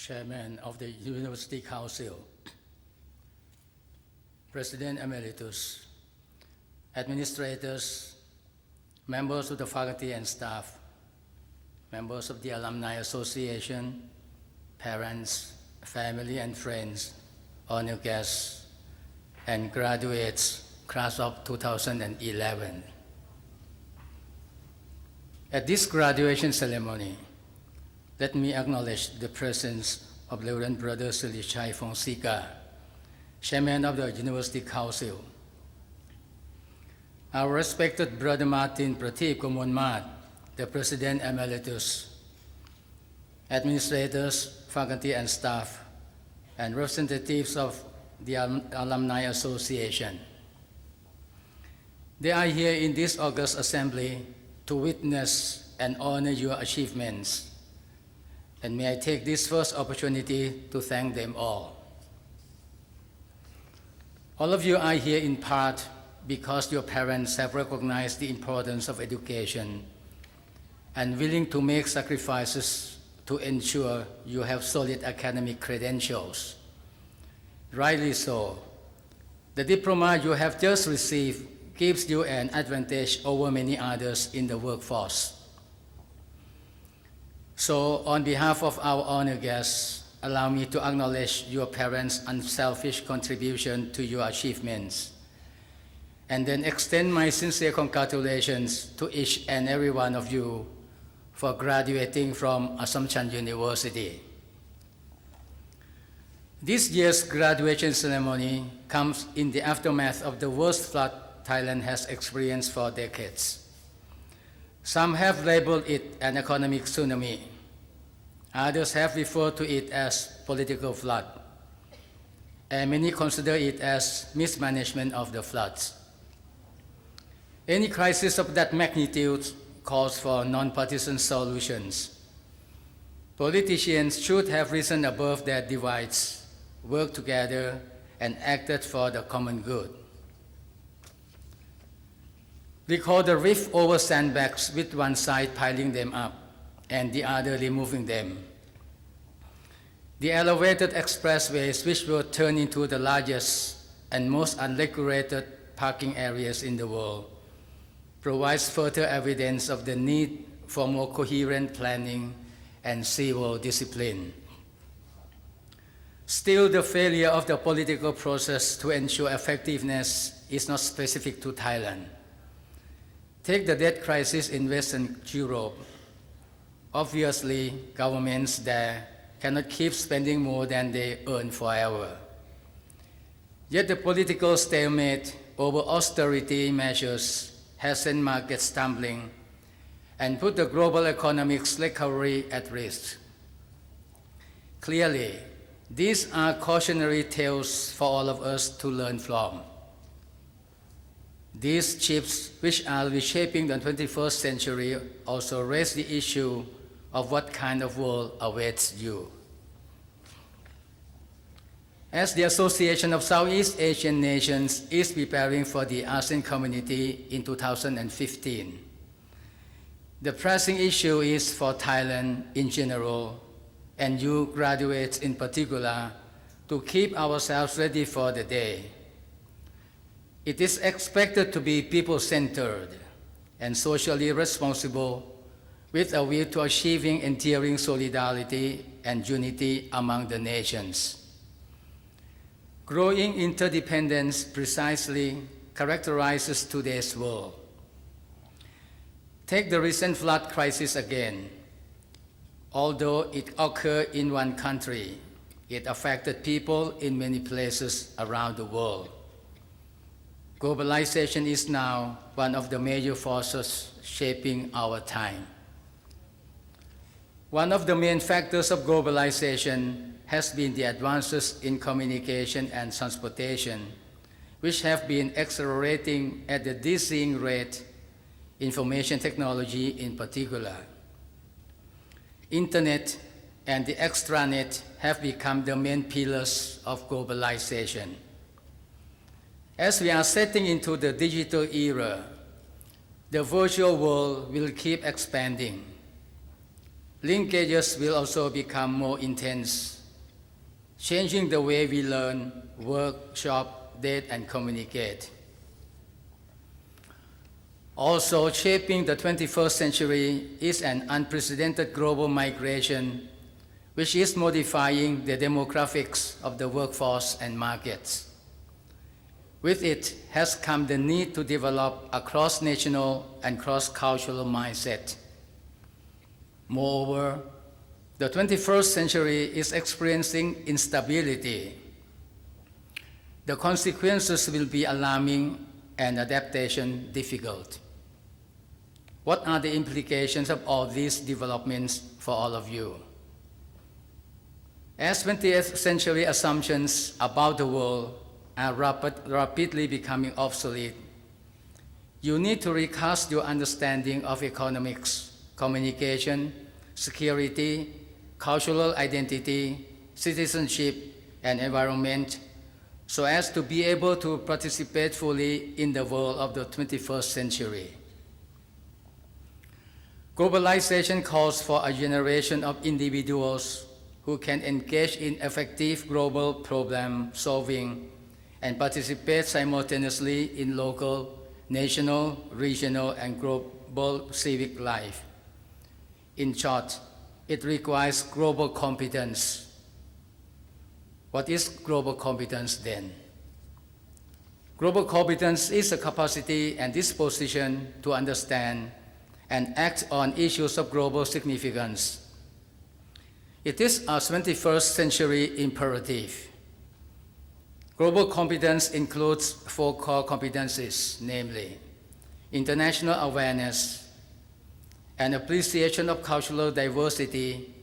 Chairman of the University Council, President Emeritus, administrators, members of the faculty and staff, members of the Alumni Association, parents, family and friends, honor guests, and graduates, class of 2011. At this graduation ceremony, let me acknowledge the presence of Reverend Brother Sirikit Fonseca, Chairman of the University Council, our respected Brother Martin Prateep Komonmat, the President Emeritus, administrators, faculty and staff, and representatives of the Alumni Association. They are here in this august assembly to witness and honor your achievements. And may I take this first opportunity to thank them all. All of you are here in part because your parents have recognized the importance of education and willing to make sacrifices to ensure you have solid academic credentials. Rightly so. The diploma you have just received gives you an advantage over many others in the workforce. So, on behalf of our honored guests, allow me to acknowledge your parents' unselfish contribution to your achievements, and then extend my sincere congratulations to each and every one of you for graduating from Assumption University. This year's graduation ceremony comes in the aftermath of the worst flood Thailand has experienced for decades. Some have labeled it an economic tsunami. Others have referred to it as political flood. And many consider it as mismanagement of the floods. Any crisis of that magnitude calls for non-partisan solutions. Politicians should have risen above their divides, worked together, and acted for the common good. Recall the rift over sandbags with one side piling them up and the other removing them. The elevated expressways, which will turn into the largest and most unregulated parking areas in the world, provides further evidence of the need for more coherent planning and civil discipline. Still, the failure of the political process to ensure effectiveness is not specific to Thailand. Take the debt crisis in Western Europe. Obviously, governments there cannot keep spending more than they earn forever. Yet the political stalemate over austerity measures has sent markets tumbling and put the global economic recovery at risk. Clearly, these are cautionary tales for all of us to learn from. These shifts, which are reshaping the 21st century, also raise the issue of what kind of world awaits you. As the Association of Southeast Asian Nations is preparing for the ASEAN community in 2015, the pressing issue is for Thailand in general, and you graduates in particular, to keep ourselves ready for the day. It is expected to be people-centered and socially responsible, with a view to achieving enduring solidarity and unity among the nations. Growing interdependence precisely characterizes today's world. Take the recent flood crisis again. Although it occurred in one country, it affected people in many places around the world. Globalization is now one of the major forces shaping our time. One of the main factors of globalization has been the advances in communication and transportation, which have been accelerating at a dizzying rate, information technology in particular. Internet and the extranet have become the main pillars of globalization. As we are setting into the digital era, the virtual world will keep expanding. Linkages will also become more intense changing the way we learn, work, shop, date, and communicate. Also, shaping the 21st century is an unprecedented global migration, which is modifying the demographics of the workforce and markets. With it has come the need to develop a cross-national and cross-cultural mindset. Moreover, the 21st century is experiencing instability. The consequences will be alarming and adaptation difficult. What are the implications of all these developments for all of you? As 20th century assumptions about the world are rapidly becoming obsolete, you need to recast your understanding of economics, communication, security, cultural identity, citizenship, and environment so as to be able to participate fully in the world of the 21st century. Globalization calls for a generation of individuals who can engage in effective global problem solving and participate simultaneously in local, national, regional, and global civic life. In short, it requires global competence. What is global competence then? Global competence is a capacity and disposition to understand and act on issues of global significance. It is a 21st century imperative. Global competence includes 4 core competencies, namely international awareness, an appreciation of cultural diversity,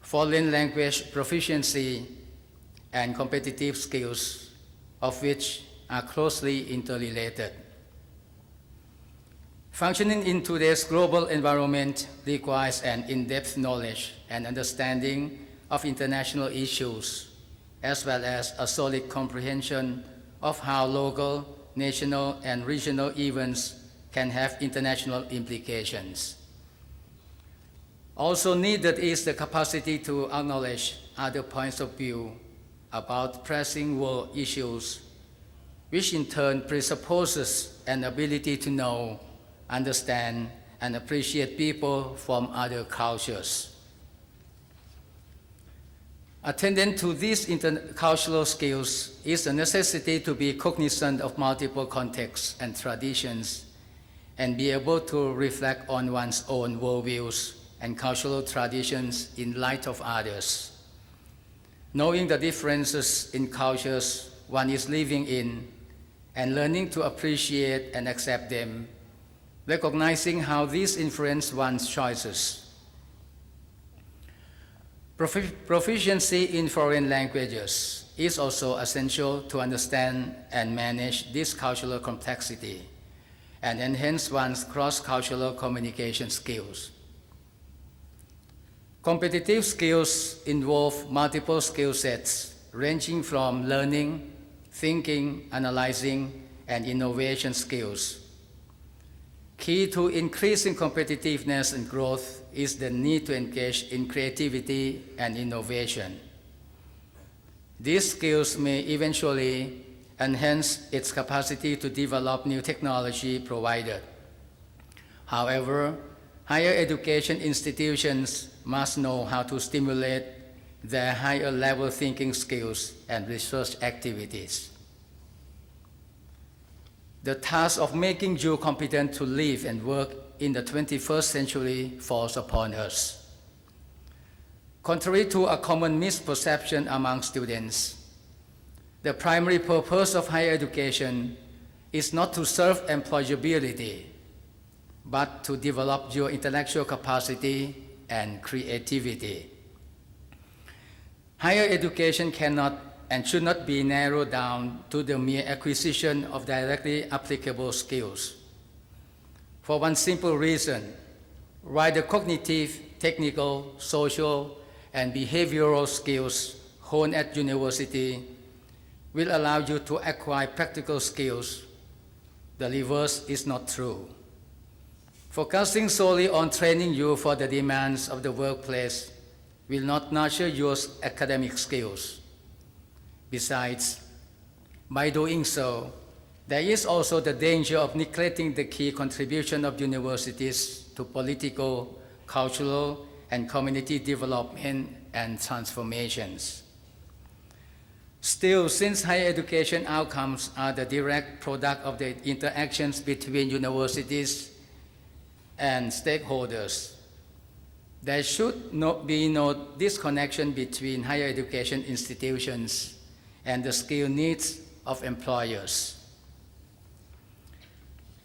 foreign language proficiency, and competitive skills, of which are closely interrelated. Functioning in today's global environment requires an in-depth knowledge and understanding of international issues, as well as a solid comprehension of how local, national, and regional events can have international implications. Also needed is the capacity to acknowledge other points of view about pressing world issues, which in turn presupposes an ability to know, understand, and appreciate people from other cultures. Attendant to these intercultural skills is a necessity to be cognizant of multiple contexts and traditions and be able to reflect on one's own worldviews and cultural traditions in light of others. Knowing the differences in cultures one is living in and learning to appreciate and accept them, recognizing how these influence one's choices. Proficiency in foreign languages is also essential to understand and manage this cultural complexity and enhance one's cross-cultural communication skills. Competitive skills involve multiple skill sets ranging from learning, thinking, analyzing, and innovation skills. Key to increasing competitiveness and growth is the need to engage in creativity and innovation. These skills may eventually enhance its capacity to develop new technology provided. However, higher education institutions must know how to stimulate their higher level thinking skills and research activities. The task of making you competent to live and work in the 21st century falls upon us. Contrary to a common misperception among students, the primary purpose of higher education is not to serve employability, but to develop your intellectual capacity and creativity. Higher education cannot and should not be narrowed down to the mere acquisition of directly applicable skills. For one simple reason, while the cognitive, technical, social, and behavioral skills honed at university will allow you to acquire practical skills, the reverse is not true. Focusing solely on training you for the demands of the workplace will not nurture your academic skills. Besides, by doing so, there is also the danger of neglecting the key contribution of universities to political, cultural, and community development and transformations. Still, since higher education outcomes are the direct product of the interactions between universities and stakeholders, there should be no disconnection between higher education institutions and the skill needs of employers.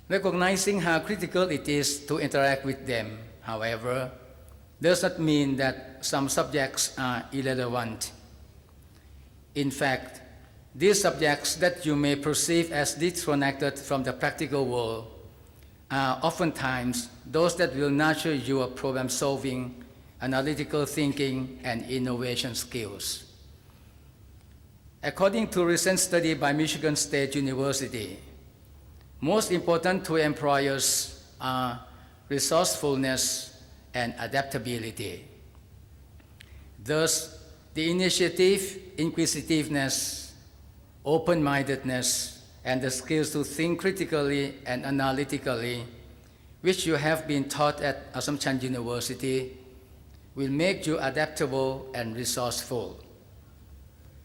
Recognizing how critical it is to interact with them, however, does not mean that some subjects are irrelevant. In fact, these subjects that you may perceive as disconnected from the practical world are oftentimes those that will nurture your problem-solving, analytical thinking, and innovation skills. According to a recent study by Michigan State University, most important to employers are resourcefulness and adaptability. Thus, the initiative, inquisitiveness, open-mindedness, and the skills to think critically and analytically, which you have been taught at Assumption University, will make you adaptable and resourceful.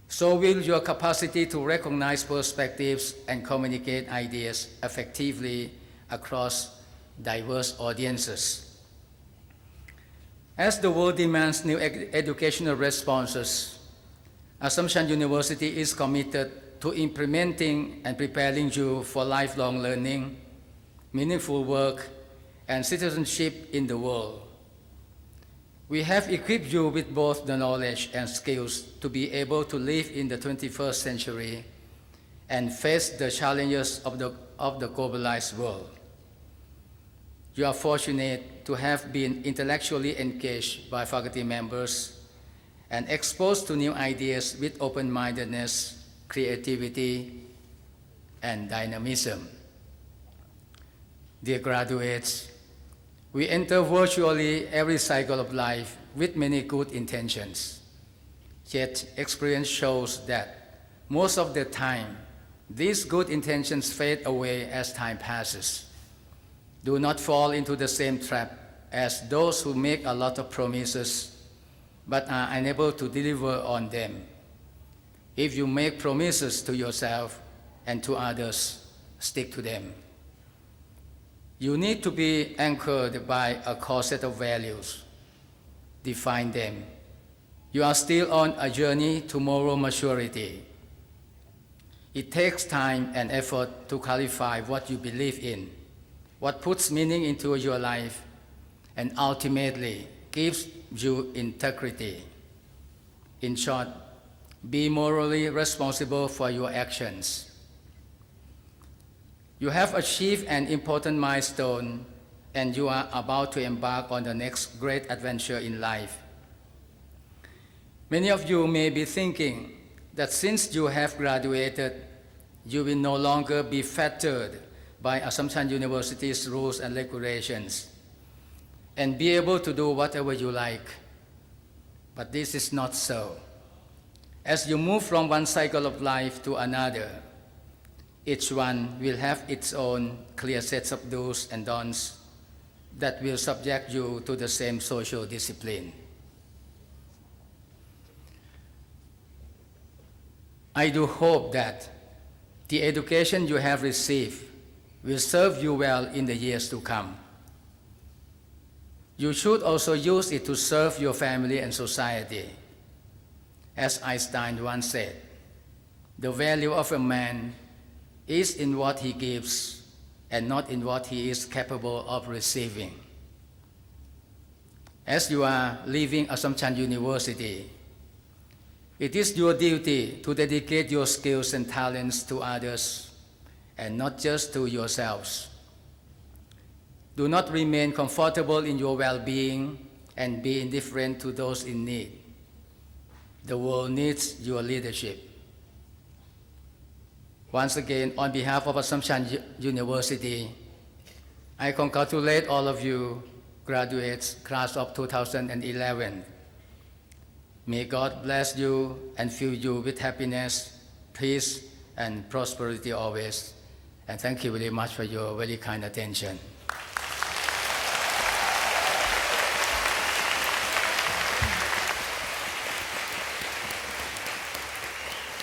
So will your capacity to recognize perspectives and communicate ideas effectively across diverse audiences. As the world demands new educational responses, Assumption University is committed to implementing and preparing you for lifelong learning, meaningful work, and citizenship in the world. We have equipped you with both the knowledge and skills to be able to live in the 21st century and face the challenges of the globalized world. You are fortunate to have been intellectually engaged by faculty members and exposed to new ideas with open-mindedness, creativity, and dynamism. Dear graduates, we enter virtually every cycle of life with many good intentions. Yet experience shows that most of the time, these good intentions fade away as time passes. Do not fall into the same trap as those who make a lot of promises but are unable to deliver on them. If you make promises to yourself and to others, stick to them. You need to be anchored by a core set of values. Define them. You are still on a journey to moral maturity. It takes time and effort to clarify what you believe in, what puts meaning into your life, and ultimately gives you integrity. In short, be morally responsible for your actions. You have achieved an important milestone, and you are about to embark on the next great adventure in life. Many of you may be thinking that since you have graduated, you will no longer be fettered by Assumption University's rules and regulations and be able to do whatever you like. But this is not so. As you move from one cycle of life to another, each one will have its own clear sets of do's and don'ts that will subject you to the same social discipline. I do hope that the education you have received will serve you well in the years to come. You should also use it to serve your family and society. As Einstein once said, the value of a man is in what he gives and not in what he is capable of receiving. As you are leaving Assumption University, it is your duty to dedicate your skills and talents to others and not just to yourselves. Do not remain comfortable in your well-being and be indifferent to those in need. The world needs your leadership. Once again, on behalf of Assumption University, I congratulate all of you graduates, class of 2011, May God bless you and fill you with happiness, peace, and prosperity always. And thank you very much for your very kind attention.